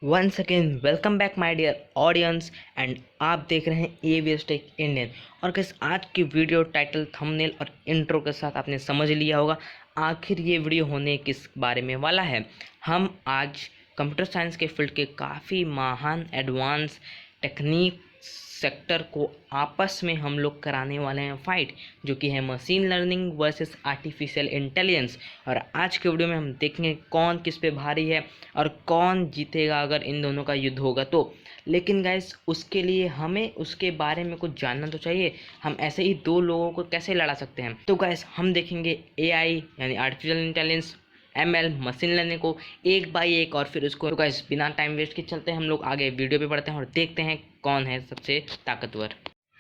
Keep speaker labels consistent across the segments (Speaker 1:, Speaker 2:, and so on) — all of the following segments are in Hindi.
Speaker 1: Once again welcome back my dear audience and आप देख रहे हैं एवीएस टेक इंडियन। और किस आज की वीडियो टाइटल थंबनेल और इंट्रो के साथ आपने समझ लिया होगा आखिर ये वीडियो होने किस बारे में वाला है। हम आज कंप्यूटर साइंस के फील्ड के काफ़ी महान एडवांस टेक्निक सेक्टर को आपस में हम लोग कराने वाले हैं फाइट, जो कि है machine learning versus artificial intelligence. और आज के वीडियो में हम देखेंगे कौन किस पे भारी है और कौन जीतेगा अगर इन दोनों का युद्ध होगा तो। लेकिन गाइस उसके लिए हमें उसके बारे में कुछ जानना तो चाहिए। हम ऐसे ही दो लोगों को कैसे लड़ा सकते हैं? तो गाइस हम देखेंगे एआई यानी artificial intelligence, ML machine learning को एक बाय एक, और फिर उसको गाइस बिना टाइम वेस्ट के चलते हैं हम लोग आगे वीडियो पे बढ़ते हैं और देखते हैं कौन है सबसे ताकतवर।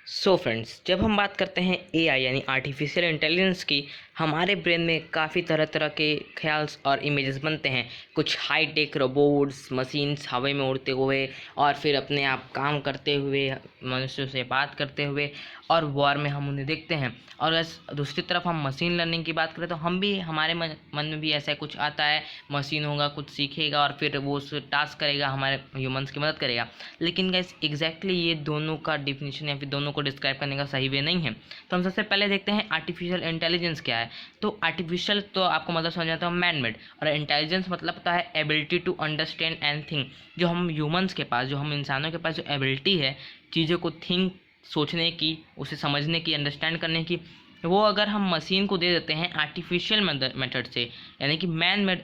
Speaker 1: सो फ्रेंड्स, जब हम बात करते हैं एआई यानी आर्टिफिशियल इंटेलिजेंस की, हमारे ब्रेन में काफ़ी तरह तरह के ख्याल्स और इमेजेस बनते हैं। कुछ हाई टेक रोबोट्स, मशीन्स हवा में उड़ते हुए और फिर अपने आप काम करते हुए, मनुष्यों से बात करते हुए, और वॉर में हम उन्हें देखते हैं। और दूसरी तरफ हम मशीन लर्निंग की बात करें तो हम भी, हमारे मन में भी ऐसा कुछ आता है, मशीन होगा, कुछ सीखेगा और फिर वो उस टास्क करेगा, हमारे ह्यूमंस की मदद करेगा। लेकिन गाइस एग्जैक्टली ये दोनों का डिफिनीशन या फिर दोनों को डिस्क्राइब करने का सही वे नहीं है। तो हम सबसे पहले देखते हैं आर्टिफिशियल इंटेलिजेंस क्या है। तो आर्टिफिशियल तो आपको मतलब समझ आता है मैन मेड, और इंटेलिजेंस मतलब होता है ability to understand and think. जो हम ह्यूमंस के पास, जो हम इंसानों के पास जो एबिलिटी है चीज़ों को थिंक, सोचने की, उसे समझने की, अंडरस्टैंड करने की, वो अगर हम मशीन को दे देते हैं आर्टिफिशियल मेथड से यानी कि मैन मेड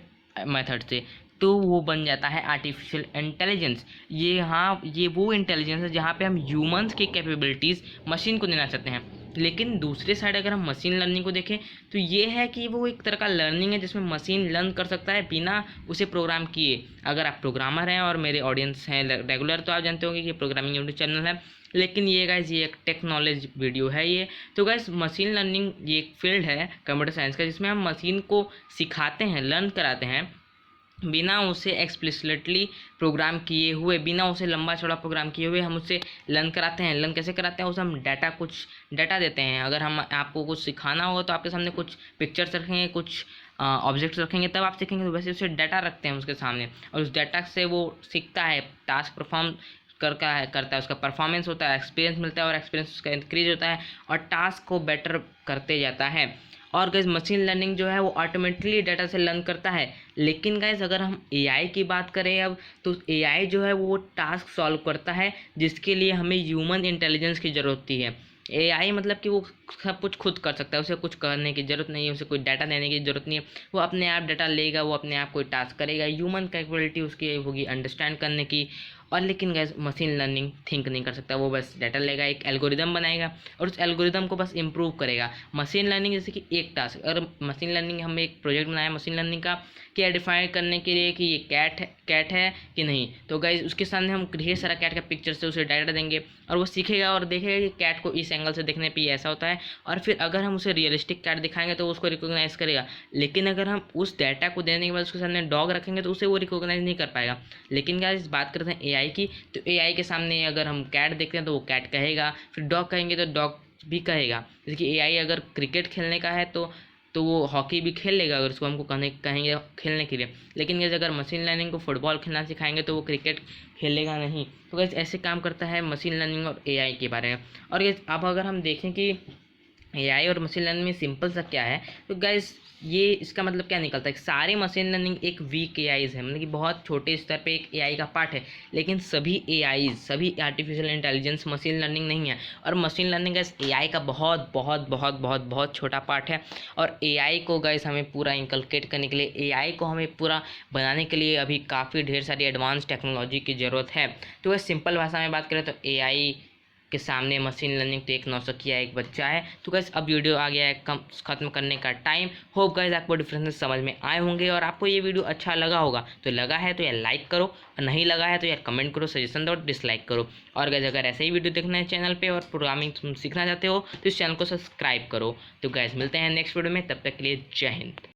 Speaker 1: मेथड से, तो वो बन जाता है आर्टिफिशियल इंटेलिजेंस। ये वो इंटेलिजेंस है जहाँ पे हम ह्यूमंस की कैपेबिलिटीज़ मशीन को देना चाहते हैं। लेकिन दूसरे साइड अगर हम मशीन लर्निंग को देखें तो ये है कि वो एक तरह का लर्निंग है जिसमें मशीन लर्न कर सकता है बिना उसे प्रोग्राम किए। अगर आप प्रोग्रामर हैं और मेरे ऑडियंस हैं रेगुलर, तो आप जानते होंगे कि प्रोग्रामिंग यूट्यूब चैनल है। लेकिन ये गाइज ये एक टेक्नोलॉजी वीडियो है ये। तो गाइज मशीन लर्निंग ये एक फील्ड है कंप्यूटर साइंस का जिसमें हम मशीन को सिखाते हैं, लर्न कराते हैं बिना उसे एक्सप्लिसिटली प्रोग्राम किए हुए, बिना उसे लंबा चौड़ा प्रोग्राम किए हुए हम उससे लर्न कराते हैं। लर्न कैसे कराते हैं? उसे हम कुछ डाटा देते हैं। अगर हम आपको कुछ सिखाना होगा तो आपके सामने कुछ पिक्चर्स रखेंगे, कुछ ऑब्जेक्ट्स रखेंगे, तब आप सीखेंगे। तो वैसे उसे डाटा रखते हैं उसके सामने, और उस डाटा से वो सीखता है, टास्क परफॉर्म करता है, उसका परफॉर्मेंस होता है, एक्सपीरियंस मिलता है और एक्सपीरियंस उसका इंक्रीज होता है और टास्क को बेटर करते जाता है। और गाइज मशीन लर्निंग जो है वो ऑटोमेटिकली डाटा से लर्न करता है। लेकिन गाइज अगर हम एआई की बात करें अब, तो एआई जो है वो टास्क सॉल्व करता है जिसके लिए हमें ह्यूमन इंटेलिजेंस की ज़रूरत होती है। एआई मतलब कि वो सब कुछ खुद कर सकता है, उसे कुछ करने की ज़रूरत नहीं है, उसे कोई डाटा देने की ज़रूरत नहीं है। वो अपने आप डाटा लेगा, वो अपने आप कोई टास्क करेगा। ह्यूमन कैपेबिलिटी उसकी होगी अंडरस्टैंड करने की। और लेकिन गैस मशीन लर्निंग थिंक नहीं कर सकता, वो बस डाटा लेगा, एक एल्गोरिदम बनाएगा और उस एल्गोरिदम को बस इम्प्रूव करेगा। मशीन लर्निंग जैसे कि एक टास्क, अगर मशीन लर्निंग हम एक प्रोजेक्ट बनाया मशीन लर्निंग का क्या डिफाइन करने के लिए कि ये कैट है कि नहीं, तो गाइज उसके सामने हम ढेर सारा कैट का पिक्चर से उसे डाटा देंगे और वो सीखेगा और देखेगा कि कैट को इस एंगल से देखने पे ऐसा होता है। और फिर अगर हम उसे रियलिस्टिक कैट दिखाएंगे तो उसको रिकॉग्नाइज करेगा। लेकिन अगर हम उस डाटा को देने के बाद उसके सामने डॉग रखेंगे तो उसे वो रिकॉग्नाइज नहीं कर पाएगा। लेकिन गाइज बात करते हैं एआई की, तो एआई के सामने अगर हम कैट देखते हैं तो वो कैट कहेगा, फिर डॉग कहेंगे तो डॉग भी कहेगा। जैसे कि एआई अगर क्रिकेट खेलने का है तो वो हॉकी भी खेल लेगा अगर उसको हमको कहेंगे खेलने के लिए। लेकिन गैस अगर मशीन लर्निंग को फुटबॉल खेलना सिखाएंगे तो वो क्रिकेट खेलेगा नहीं। तो गैस ऐसे काम करता है मशीन लर्निंग और एआई के बारे में। और गैस अब अगर हम देखें कि एआई और मशीन लर्निंग में सिंपल सा क्या है, तो गाइस ये इसका मतलब क्या निकलता है कि सारे मशीन लर्निंग एक वीक एआईज है, मतलब कि बहुत छोटे स्तर पे एक एआई का पार्ट है। लेकिन सभी एआईज, सभी आर्टिफिशियल इंटेलिजेंस मशीन लर्निंग नहीं है। और मशीन लर्निंग गाइस एआई का बहुत बहुत बहुत बहुत बहुत छोटा पार्ट है। और एआई को गाइस हमें पूरा इंकलकेट करने के लिए, एआई को हमें पूरा बनाने के लिए अभी काफ़ी ढेर सारी एडवांस टेक्नोलॉजी की ज़रूरत है। तो वह सिंपल भाषा में बात करें तो एआई के सामने मशीन लर्निंग तो एक नौसिखिया एक बच्चा है। तो गाइस अब वीडियो आ गया है खत्म करने का टाइम। होप गाइस आपको डिफरेंसेस समझ में आए होंगे और आपको ये वीडियो अच्छा लगा होगा। तो लगा है तो यार लाइक करो, और नहीं लगा है तो यार कमेंट करो, सजेशन दो, डिसलाइक करो। और गाइस अगर ऐसे ही वीडियो देखना है चैनल पे और प्रोग्रामिंग तुम सीखना चाहते हो तो इस चैनल को सब्सक्राइब करो। तो गाइस मिलते हैं नेक्स्ट वीडियो में, तब तक के लिए जय हिंद।